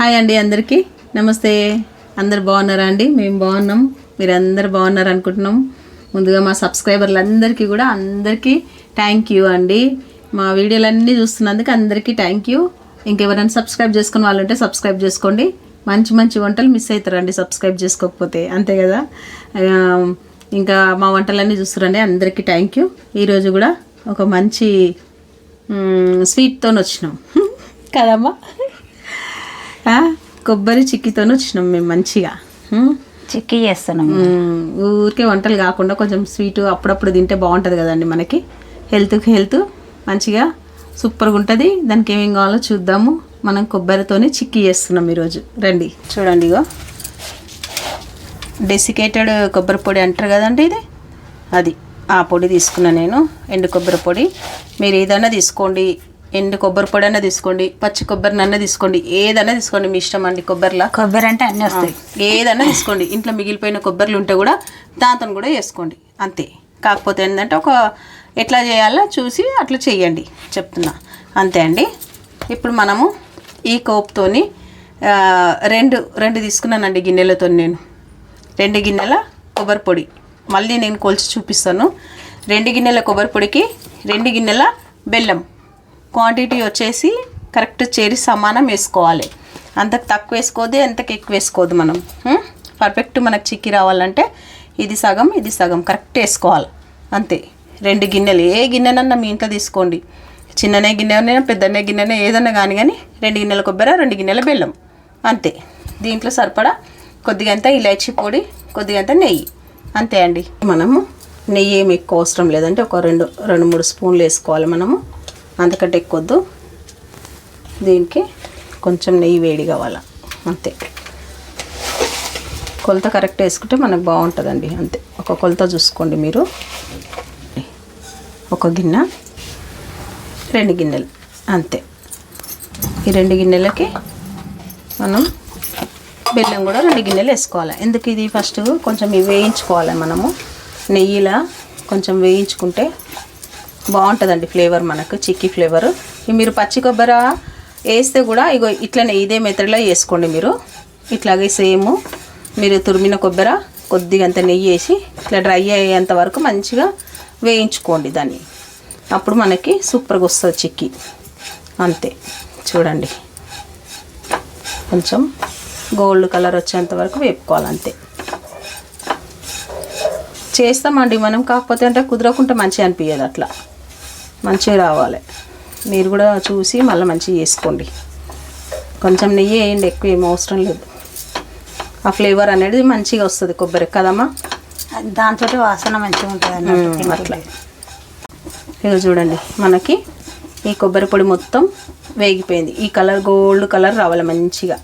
Hi అండి, అందరికీ నమస్తే. అందరు బాగున్నారా అండి? మేము బాగున్నాం, మీరు అందరు బాగున్నారు అనుకుంటున్నాం. ముందుగా మా సబ్స్క్రైబర్లు అందరికీ కూడా అందరికీ థ్యాంక్ యూ అండి. మా వీడియోలన్నీ చూస్తున్నందుకు అందరికీ థ్యాంక్ యూ. ఇంకెవరైనా సబ్స్క్రైబ్ చేసుకుని వాళ్ళు ఉంటే సబ్స్క్రైబ్ చేసుకోండి. మంచి మంచి వంటలు మిస్ అవుతారండి సబ్స్క్రైబ్ చేసుకోకపోతే, అంతే కదా. ఇంకా మా వంటలన్నీ చూస్తారండి, అందరికీ థ్యాంక్ యూ. ఈరోజు కూడా ఒక మంచి స్వీట్తో వచ్చినాం కదమ్మా, కొబ్బరి చిక్కీతో వచ్చినాం మేము. మంచిగా చిక్కీ చేస్తున్నాం. ఊరికే వంటలు కాకుండా కొంచెం స్వీట్ అప్పుడప్పుడు తింటే బాగుంటుంది కదండి, మనకి హెల్త్ మంచిగా సూపర్గా ఉంటుంది. దానికి ఏమేం కావాలో చూద్దాము. మనం కొబ్బరితోనే చిక్కీ చేస్తున్నాం ఈరోజు. రండి చూడండి, ఇగో డెసికేటెడ్ కొబ్బరి పొడి అంటారు కదండి, ఇది అది ఆ పొడి తీసుకున్నా నేను. ఎండు కొబ్బరి పొడి మీరు ఏదైనా తీసుకోండి, ఎండు కొబ్బరి పొడి అయినా తీసుకోండి, పచ్చి కొబ్బరినన్నా తీసుకోండి, ఏదైనా తీసుకోండి, మీ ఇష్టం అండి. కొబ్బరి అంటే అన్నీ వస్తాయి, ఏదైనా తీసుకోండి. ఇంట్లో మిగిలిపోయిన కొబ్బరిలు ఉంటే కూడా దాంతో కూడా వేసుకోండి, అంతే. కాకపోతే ఏంటంటే ఎట్లా చేయాలో చూసి అట్లా చేయండి చెప్తున్నా, అంతే అండి. ఇప్పుడు మనము ఈ కోప్తోని రెండు తీసుకున్నానండి గిన్నెలతో. నేను 2 గిన్నెల కొబ్బరి పొడి, మళ్ళీ నేను కొలిచి చూపిస్తాను. 2 గిన్నెల కొబ్బరి పొడికి 2 గిన్నెల బెల్లం. క్వాంటిటీ వచ్చేసి కరెక్ట్ చేరి సమానం వేసుకోవాలి. అంతకు తక్కువ వేసుకోవద్దు, ఎంతకు ఎక్కువ వేసుకోవద్దు. మనం పర్ఫెక్ట్ మనకు చిక్కీ రావాలంటే ఇది సగం ఇది సగం కరెక్ట్ వేసుకోవాలి, అంతే. 2 గిన్నెలు, ఏ గిన్నెనన్నా మీ ఇంట్లో తీసుకోండి, చిన్ననే గిన్నె పెద్దనే గిన్నెనే ఏదన్నా కానీ 2 గిన్నెల కొబ్బరి 2 గిన్నెల బెల్లం, అంతే. దీంట్లో సరిపడా కొద్దిగంత ఇలాచీ పొడి, కొద్దిగంత నెయ్యి, అంతే అండి. మనము నెయ్యి ఏమి ఎక్కువ అవసరం లేదంటే ఒక 2-3 స్పూన్లు వేసుకోవాలి మనము, అంతకంటే ఎక్కువద్దు. దీనికి కొంచెం నెయ్యి వేడి కావాలి, అంతే. కొలత కరెక్ట్ వేసుకుంటే మనకు బాగుంటుందండి, అంతే. ఒక కొలత చూసుకోండి మీరు. ఒక గిన్నె 2 గిన్నెలు, అంతే. ఈ 2 గిన్నెలకి మనం బెల్లం కూడా 2 గిన్నెలు వేసుకోవాలి. ఎందుకు ఇది ఫస్ట్ కొంచెం వేయించుకోవాలి మనము, నెయ్యిలా కొంచెం వేయించుకుంటే బాగుంటుందండి ఫ్లేవర్, మనకు చిక్కీ ఫ్లేవరు. మీరు పచ్చి కొబ్బరి వేస్తే కూడా ఇగో ఇట్లనే ఇదే మెథడ్లో వేసుకోండి మీరు. ఇట్లాగే సేమ్ మీరు తురిమిన కొబ్బరి కొద్దిగా అంత నెయ్యి వేసి ఇట్లా డ్రై అయ్యేంత వరకు మంచిగా వేయించుకోండి దాన్ని. అప్పుడు మనకి సూపర్గా వస్తుంది చిక్కీ, అంతే. చూడండి, కొంచెం గోల్డ్ కలర్ వచ్చేంత వరకు వేపుకోవాలి, అంతే. చేస్తామండి మనం, కాకపోతే అంటే కుదరకుంటే మంచిగా అనిపించదు, అట్లా మంచిగా రావాలి. మీరు కూడా చూసి మళ్ళీ మంచిగా చేసుకోండి. కొంచెం నెయ్యి వేయండి, ఎక్కువ ఏం అవసరం లేదు. ఆ ఫ్లేవర్ అనేది మంచిగా వస్తుంది కొబ్బరి కదమ్మా, దాంతో వాసన మంచిగా ఉంటుంది అట్లా. ఇక చూడండి, మనకి ఈ కొబ్బరి పొడి మొత్తం వేగిపోయింది. ఈ కలర్ గోల్డ్ కలర్ రావాలి మంచిగా,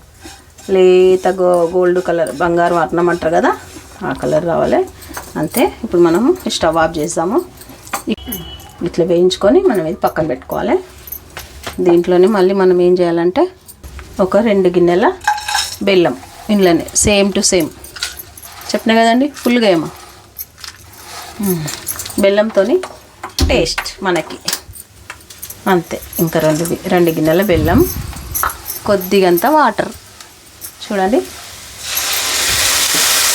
లేత గోల్డ్ కలర్, బంగారు వర్ణం అంటారు కదా, ఆ కలర్ రావాలి, అంతే. ఇప్పుడు మనము స్టవ్ ఆఫ్ చేద్దాము. ఇట్లా వేయించుకొని మనం ఇది పక్కన పెట్టుకోవాలి. దీంట్లోనే మళ్ళీ మనం ఏం చేయాలంటే ఒక 2 గిన్నెల బెల్లం, ఇంట్లోనే సేమ్ టు సేమ్ చెప్పినా కదండి, ఫుల్గా ఏమో బెల్లంతో టేస్ట్ మనకి, అంతే. ఇంకా 2 గిన్నెల బెల్లం, కొద్దిగంత వాటర్, చూడండి,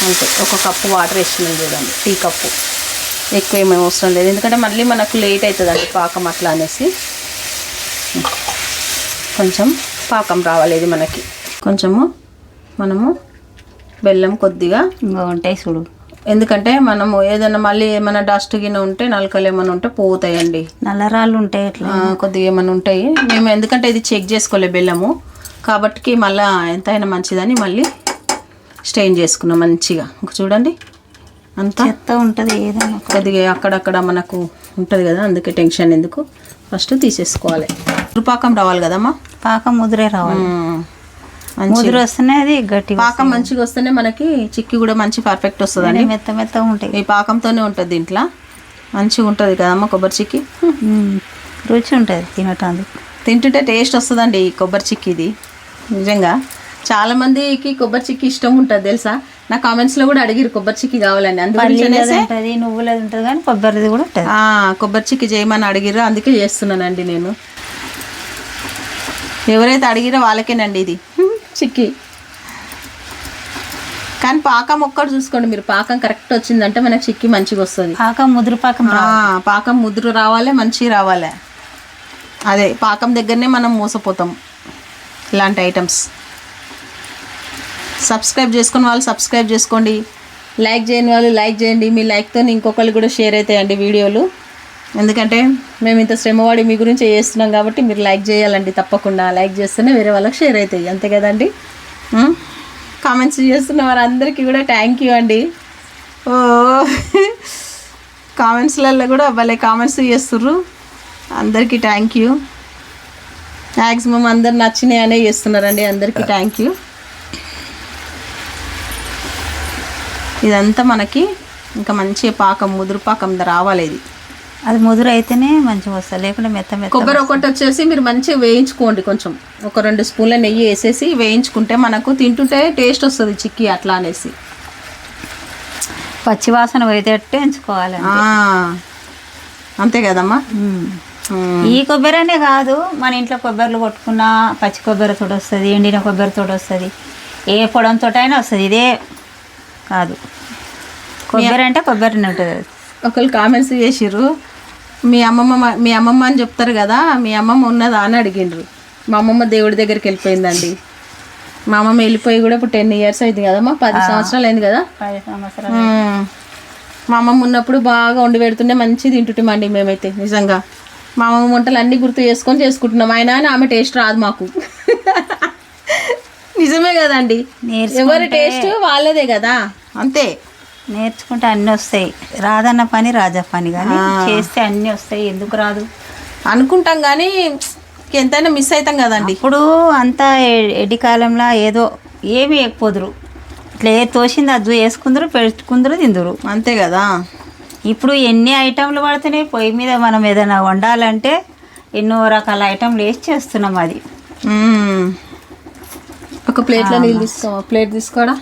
అంతే. 1 కప్పు వాటర్ వేసినాం చూడండి, టీ కప్పు. ఎక్కువ ఏమీ అవసరం లేదు, ఎందుకంటే మళ్ళీ మనకు లేట్ అవుతుందండి పాకం అట్లా అనేసి. కొంచెం పాకం రావాలి ఇది మనకి. కొంచెము మనము బెల్లం కొద్దిగా బాగుంటాయి చూడు, ఎందుకంటే మనము ఏదైనా మళ్ళీ ఏమైనా డస్ట్ గిన్నె ఉంటే నలకలు ఏమైనా ఉంటే పోతాయండి, నల్లరాళ్ళు ఉంటాయి, అట్లా కొద్దిగా ఏమైనా ఉంటాయి. మేము ఎందుకంటే ఇది చెక్ చేసుకోలే బెల్లము, కాబట్టి మళ్ళీ ఎంతైనా మంచిదని మళ్ళీ స్టెయిన్ చేసుకున్నాం మంచిగా. ఇంకా చూడండి, అంతా చెత్త ఉంటుంది ఏదైనా కొద్దిగా అక్కడక్కడ మనకు ఉంటుంది కదా, అందుకే టెన్షన్ ఎందుకు, ఫస్ట్ తీసేసుకోవాలి. పాకం రావాలి కదమ్మా, పాకం ముదిరే రావాలి, ముదిరి వస్తేనే అది గట్టి పాకం మంచిగా వస్తేనే మనకి చిక్కీ కూడా మంచి పర్ఫెక్ట్ వస్తుందండి. మెత్తగా ఉంటాయి, ఈ పాకంతోనే ఉంటుంది, దీంట్లో మంచిగా ఉంటుంది కదమ్మా కొబ్బరి చిక్కీ. రుచి ఉంటుంది, తింటుంటే టేస్ట్ వస్తుందండి ఈ కొబ్బరి చిక్కీది. నిజంగా చాలామందికి కొబ్బరి చిక్కీ ఇష్టం ఉంటుంది తెలుసా. నా కామెంట్స్లో కూడా అడిగిరు కొబ్బరి చిక్కీ కావాలండి, అందుకని నువ్వులది ఉంటుంది కానీ కొబ్బరిది కూడా ఉంటుంది. కొబ్బరి చిక్కీ చేయమని అడిగిరు, అందుకే చేస్తున్నానండి నేను. ఎవరైతే అడిగిరో వాళ్ళకేనండి ఇది. చిక్కీ. కానీ పాకం ఒక్కటి చూసుకోండి మీరు, పాకం కరెక్ట్ వచ్చిందంటే మనకి చిక్కీ మంచిగా వస్తుంది. పాకం ముదురు పాకం పాకం ముదురు రావాలి, మంచిగా రావాలి. అదే పాకం దగ్గరనే మనం మోసపోతాం ఇలాంటి ఐటమ్స్. సబ్స్క్రైబ్ చేసుకున్న వాళ్ళు సబ్స్క్రైబ్ చేసుకోండి, లైక్ చేయని వాళ్ళు లైక్ చేయండి. మీ లైక్తో ఇంకొకళ్ళు కూడా షేర్ అవుతాయండి వీడియోలు. ఎందుకంటే మేము ఇంత శ్రమవాడి మీ గురించి చేస్తున్నాం కాబట్టి మీరు లైక్ చేయాలండి తప్పకుండా. లైక్ చేస్తేనే వేరే వాళ్ళకి షేర్ అవుతాయి, అంతే కదండి. కామెంట్స్ చేస్తున్న వారందరికీ కూడా థ్యాంక్ యూ అండి. ఓ కామెంట్స్లలో కూడా భలే కామెంట్స్ చేస్తుర్రు, అందరికీ థ్యాంక్ యూ. మ్యాక్సిమం అందరు నచ్చినాయి అనే చేస్తున్నారండి, అందరికీ థ్యాంక్ యూ. ఇదంతా మనకి ఇంకా మంచి పాకం, ముదురు పాకం రావాలి. ఇది అది ముదురు అయితేనే మంచిగా వస్తుంది, లేకుంటే మెత్త మెత్త. కొబ్బరి ఒకటి వచ్చేసి మీరు మంచిగా వేయించుకోండి, కొంచెం ఒక 2 స్పూన్ల నెయ్యి వేసేసి వేయించుకుంటే మనకు తింటుంటే టేస్ట్ వస్తుంది చిక్కీ అట్లా అనేసి. పచ్చివాసన పోయేటట్టు ఎంచుకోవాలి, అంతే కదమ్మా. ఈ కొబ్బరి అనే కాదు, మన ఇంట్లో కొబ్బరిలు కొట్టుకున్న పచ్చి కొబ్బరితో వస్తుంది, ఎండిన కొబ్బరితో వస్తుంది, ఏ పొడంతో అయినా వస్తుంది. ఇదే కాదు, కొబ్బరి అంటే కొబ్బరిని ఉంటుంది. ఒకళ్ళు కామెంట్స్ చేసిర్రు, మీ అమ్మమ్మ అని చెప్తారు కదా, మీ అమ్మమ్మ ఉన్నదా అని అడిగిండ్రు. మా అమ్మమ్మ దేవుడి దగ్గరికి వెళ్ళిపోయిందండి. మా అమ్మమ్మ వెళ్ళిపోయి కూడా ఇప్పుడు 10 years అయింది కదమ్మా, 10 సంవత్సరాలు అయింది కదా. 10 సంవత్సరాలు. మా అమ్మమ్మ ఉన్నప్పుడు బాగా వండి పెడుతుండే మంచిగా తింటుంటామండి మేమైతే. నిజంగా మా అమ్మమ్మ వంటలు అన్నీ గుర్తు చేసుకుంటున్నాం. అయినా ఆమె టేస్ట్ రాదు మాకు. నిజమే కదండి, ఎవరి టేస్ట్ వాళ్ళదే కదా, అంతే. నేర్చుకుంటే అన్నీ వస్తాయి, రాదన్న పని రాజా పని, కానీ చేస్తే అన్నీ వస్తాయి. ఎందుకు రాదు అనుకుంటాం కానీ ఎంతైనా మిస్ అవుతాం కదండి. ఇప్పుడు అంతా ఎడి కాలంలో ఏదో ఏమి వేయకపోదురు, ఇట్లా ఏ తోసింది అది వేసుకుందరు, పెట్టుకుందరు, తిందురు, అంతే కదా. ఇప్పుడు ఎన్ని ఐటెంలు పడుతున్నాయి పొయ్యి మీద. మనం ఏదైనా వండాలంటే ఎన్నో రకాల ఐటెంలు వేసి చేస్తున్నాం. అది ఒక ప్లేట్లో నీళ్ళు ప్లేట్ తీసుకోవడం.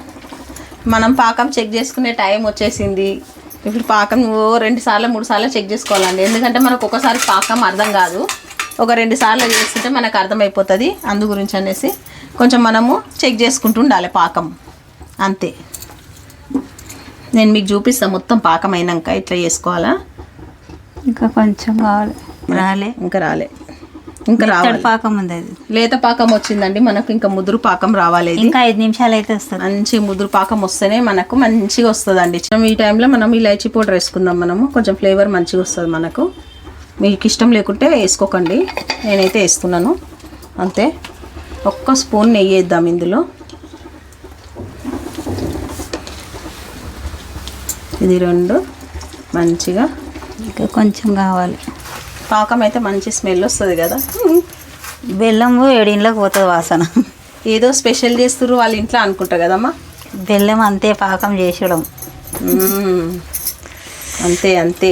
మనం పాకం చెక్ చేసుకునే టైం వచ్చేసింది. ఇప్పుడు పాకం 2 సార్లు 3 సార్లు చెక్ చేసుకోవాలండి. ఎందుకంటే మనకు ఒకసారి పాకం అర్థం కాదు, ఒక 2 సార్లు చేస్తుంటే మనకు అర్థమైపోతుంది. అందు గురించి అనేసి కొంచెం మనము చెక్ చేసుకుంటూ ఉండాలి పాకం, అంతే. నేను మీకు చూపిస్తాను మొత్తం పాకం అయినాక ఇట్లా చేసుకోవాలా. ఇంకా కొంచెం కావాలి, ఇంకా రావాలి పాకం ఉంది. అది లేత పాకం వచ్చిందండి మనకు, ఇంకా ముదురు పాకం రావాలి. ఇంకా 5 నిమిషాలు అయితే వస్తుంది. మంచి ముదురు పాకం వస్తేనే మనకు మంచిగా వస్తుందండి. ఈ టైంలో మనం ఇలాచీ పౌడర్ వేసుకుందాం, మనము కొంచెం ఫ్లేవర్ మంచిగా వస్తుంది మనకు. మీకు ఇష్టం లేకుంటే వేసుకోకండి, నేనైతే వేస్తున్నాను అంతే. 1 స్పూన్ నెయ్యి వేద్దాం ఇందులో. ఇది 2 మంచిగా ఇంకా కొంచెం కావాలి. పాకం అయితే మంచి స్మెల్ వస్తుంది కదా. బెల్లము 7 ఇంట్లోకి పోతుంది వాసన. ఏదో స్పెషల్ చేస్తుర్రు వాళ్ళ ఇంట్లో అనుకుంటా కదమ్మా. బెల్లం అంతే, పాకం చేసడం అంతే అంతే.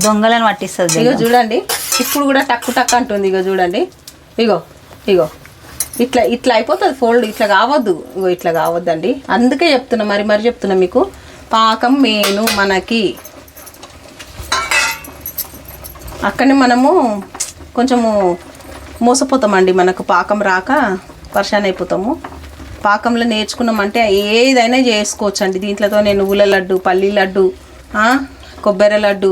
దొంగలను పట్టిస్తుంది. ఇగో చూడండి, ఇప్పుడు కూడా టక్కు టక్ అంటుంది. ఇగో చూడండి, ఇగో ఇగో ఇట్లా ఇట్లా అయిపోతుంది ఫోల్డ్. ఇట్లా కావద్దు, ఇగో ఇట్లా కావద్దండి. అందుకే చెప్తున్నా, మరి చెప్తున్నా మీకు. పాకం మెయిన్ మనకి. అక్కడనే మనము కొంచెము మోసపోతామండి, మనకు పాకం రాక పరేషాన్ అయిపోతాము. పాకంలో నేర్చుకున్నామంటే ఏదైనా చేసుకోవచ్చు అండి. దీంట్లోతో నేను నువ్వుల లడ్డు, పల్లి లడ్డు, కొబ్బరి లడ్డు.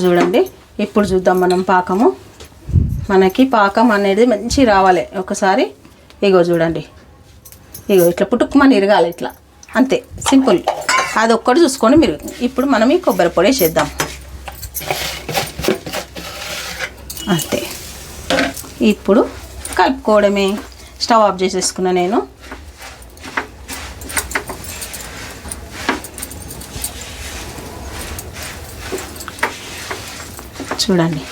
చూడండి, ఇప్పుడు చూద్దాం మనం పాకము. మనకి పాకం అనేది మంచి రావాలి. ఒకసారి ఇగో చూడండి, ఇగో ఇట్లా పుట్టుకుమని ఇరగాలి, ఇట్లా అంతే, సింపుల్. అది ఒక్కటి చూసుకొని మీరు. ఇప్పుడు మనం ఈ కొబ్బరి పొడి వేసేద్దాం అంతే. ఇప్పుడు కలుపుకోవడమే. స్టవ్ ఆఫ్ చేసేసుకున్నా నేను. చూడండి,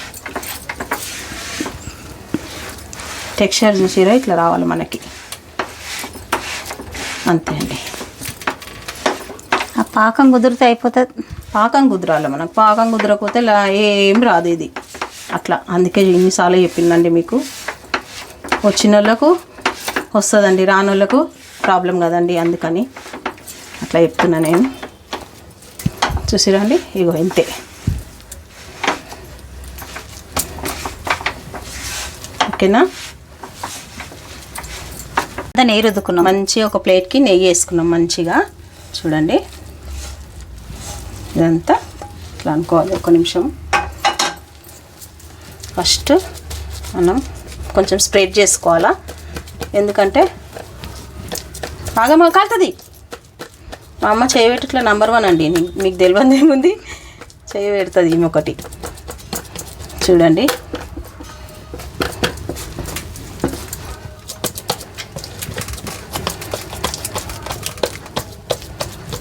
టెక్స్చర్ చూసిరా, ఇట్లా రావాలి మనకి, అంతే అండి. ఆ పాకం కుదిరితే అయిపోతుంది. పాకం కుదరాలి మనకు. పాకం కుదరకపోతే ఏం రాదు ఇది అట్లా. అందుకే ఇన్నిసార్లు చెప్పిందండి మీకు. వచ్చిన వాళ్ళకు వస్తుందండి, రాని వాళ్ళకు ప్రాబ్లం కదండి, అందుకని అట్లా చెప్తున్నా నేను. చూసిరండి, ఇగో ఇంతే. ఓకేనా, అంతా నెయ్యి రుద్దుకున్నాం. మంచిగా ఒక ప్లేట్కి నెయ్యి వేసుకున్నాం మంచిగా. చూడండి ఇదంతా ఇట్లా అనుకోవాలి. ఒక నిమిషం ఫస్ట్ మనం కొంచెం స్ప్రెడ్ చేసుకోవాలా, ఎందుకంటే బాగా కాలుతుంది. మా అమ్మ చేయి పెట్టుట్లా నంబర్ 1 అండి. మీకు తెలియదు ఏముంది, చేయి పెడుతుంది ఈమె ఒకటి. చూడండి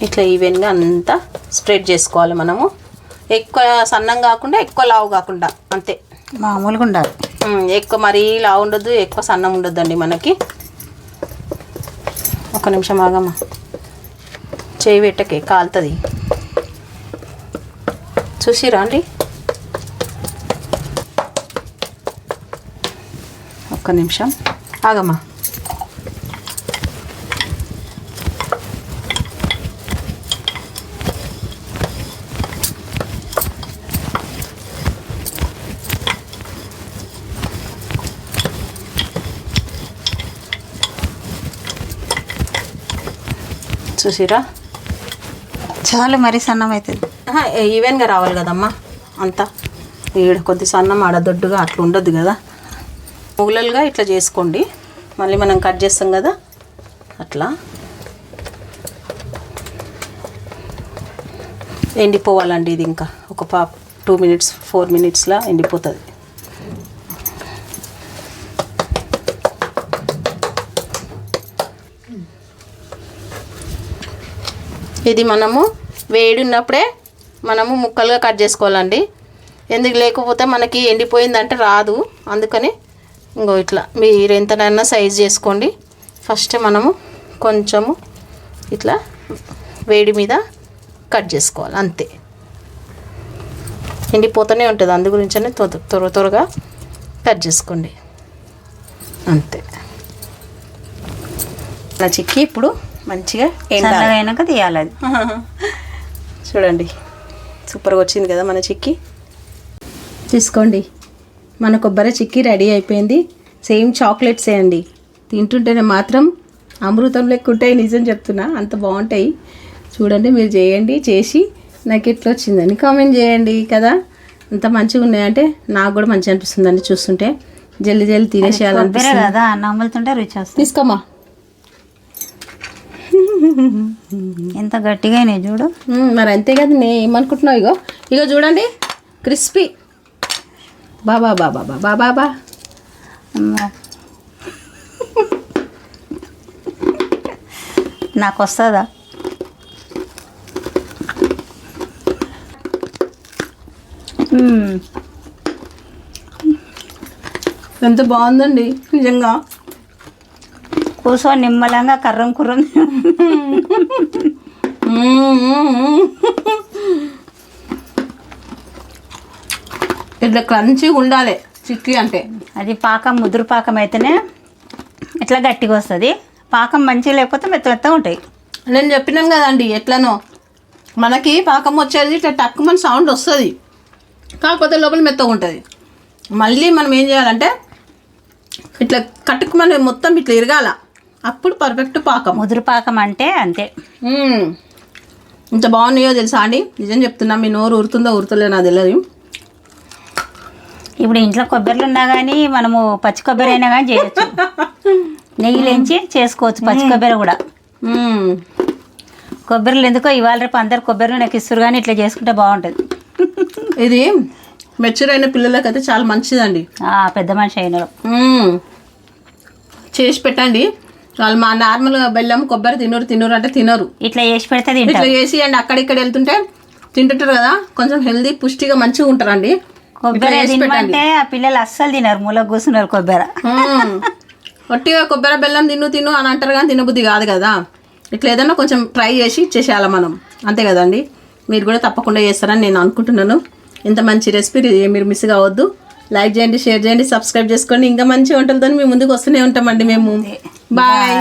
ఇట్లా ఈవెన్గా అంతా స్ప్రెడ్ చేసుకోవాలి మనము. ఎక్కువ సన్నం కాకుండా ఎక్కువ లావు కాకుండా, అంతే మామూలుగా ఉండాలి. ఎక్కువ మరీ లావు ఉండొద్దు, ఎక్కువ సన్నం ఉండొద్దు అండి మనకి. ఒక నిమిషం ఆగమ్మా, చేయి పెట్టకే కాలుతుంది. చూసిరా అండి, ఒక్క నిమిషం ఆగమ్మా. చూసిరా చాలా మరీ సన్నం అవుతుంది. ఈవెన్గా రావాలి కదమ్మా అంతా. ఈడ కొద్ది సన్నం ఆడ దొడ్డుగా అట్లా ఉండొద్దు కదా. ముగులలుగా ఇట్లా చేసుకోండి, మళ్ళీ మనం కట్ చేస్తాం కదా అట్లా. ఎండిపోవాలండి ఇది. ఇంకా ఒక 2 మినిట్స్ 4 మినిట్స్లో ఎండిపోతుంది. ఇది మనము వేడి ఉన్నప్పుడే మనము ముక్కలుగా కట్ చేసుకోవాలండి. ఎందుకు లేకపోతే మనకి ఎండిపోయిందంటే రాదు. అందుకని ఇంకో ఇట్లా మీరు ఎంతనైనా సైజ్ చేసుకోండి. ఫస్ట్ మనము కొంచెము ఇట్లా వేడి మీద కట్ చేసుకోవాలి, అంతే. ఎండిపోతూనే ఉంటుంది, అందు గురించనే త్వరగా కట్ చేసుకోండి, అంతే. నా చిక్కి ఇప్పుడు మంచిగా అయినాక తీయాలి అది. చూడండి సూపర్గా వచ్చింది కదా మన చిక్కి. తీసుకోండి, మన కొబ్బరి చిక్కి రెడీ అయిపోయింది. సేమ్ చాక్లెట్సే అండి, తింటుంటేనే మాత్రం అమృతం లెక్క ఉంటాయి. నిజం చెప్తున్నా, అంత బాగుంటాయి. చూడండి, మీరు చేయండి, చేసి నాకు ఎట్లా వచ్చిందని కామెంట్ చేయండి కదా. అంత మంచిగా ఉన్నాయంటే నాకు కూడా మంచిగా అనిపిస్తుందండి చూస్తుంటే. జల్దీ జల్దీ తినేసేయాలనిపిస్తుంది కదా, నమ్ములుతుంటే రుచి వస్తుంది. తీసుకోమా, ఎంత గట్టిగా అయినాయి చూడు. మరి అంతే కదా, నేను ఏమనుకుంటున్నావు. ఇగో ఇగో చూడండి, క్రిస్పీ. బాబా బాబా బాబా బాబా నాకు వస్తుందా? ఎంత బాగుందండి నిజంగా. కూర్చొని నిమ్మలంగా కర్రం కుర్రం. ఇట్లా క్రంచిగా ఉండాలి చిక్కీ అంటే. అది పాకం ముదురు పాకం అయితేనే ఇట్లా గట్టిగా వస్తుంది. పాకం మంచిగా లేకపోతే మెత్తగా ఉంటాయి. నేను చెప్పినాను కదండి ఎట్లనో. మనకి పాకం వచ్చేది ఇట్లా టక్కుమని సౌండ్ వస్తుంది, కాకపోతే లోపల మెత్తగా ఉంటుంది. మళ్ళీ మనం ఏం చేయాలంటే ఇట్లా కట్టుకుమని మొత్తం ఇట్లా ఇరగాల, అప్పుడు పర్ఫెక్ట్ పాకం. ముదురు పాకం అంటే అంతే. ఇంత బాగున్నాయో తెలుసా అండి, నిజం చెప్తున్నా. మీ నోరు ఊరుతుందో ఊరుతలే నాకు తెలియదు. ఇప్పుడు ఇంట్లో కొబ్బరిలు ఉన్నా కానీ మనము పచ్చి కొబ్బరి అయినా కానీ చేయొచ్చు. నెయ్యిలేంచి చేసుకోవచ్చు పచ్చి కొబ్బరి కూడా. కొబ్బరిలు ఎందుకో ఇవాళ రేపు అందరు కొబ్బరిని నాకు ఇస్తారు, కానీ ఇట్లా చేసుకుంటే బాగుంటుంది. ఇది మెచ్యూర్ అయిన పిల్లలకైతే చాలా మంచిదండి. పెద్ద మనిషి అయినారు చేసి పెట్టండి. వాళ్ళు మా నార్మల్గా బెల్లం కొబ్బరి తినరు అంటే తినరు. ఇట్లా చేసి పెడితే ఇట్లా చేసి అండి అక్కడిక్కడ వెళ్తుంటే తింటుంటారు కదా, కొంచెం హెల్దీ పుష్టిగా మంచిగా ఉంటారండి. కొబ్బరి తినమంటే ఆ పిల్లలు అస్సలు తినరు, మూల కూర్చున్నారు కొబ్బరి. ఒట్టిగా కొబ్బరి బెల్లం తిను అని అంటారు కానీ తినబుద్ధి కాదు కదా. ఇట్లా ఏదైనా కొంచెం ట్రై చేసి ఇచ్చేసేయాలి మనం, అంతే కదండి. మీరు కూడా తప్పకుండా చేస్తారని నేను అనుకుంటున్నాను. ఇంత మంచి రెసిపీ మీరు మిస్ కావద్దు. లైక్ చేయండి, షేర్ చేయండి, సబ్స్క్రైబ్ చేసుకోండి. ఇంకా మంచి వంటలతో మీ ముందుకు వస్తూనే ఉంటామండి మేము. బాయ్.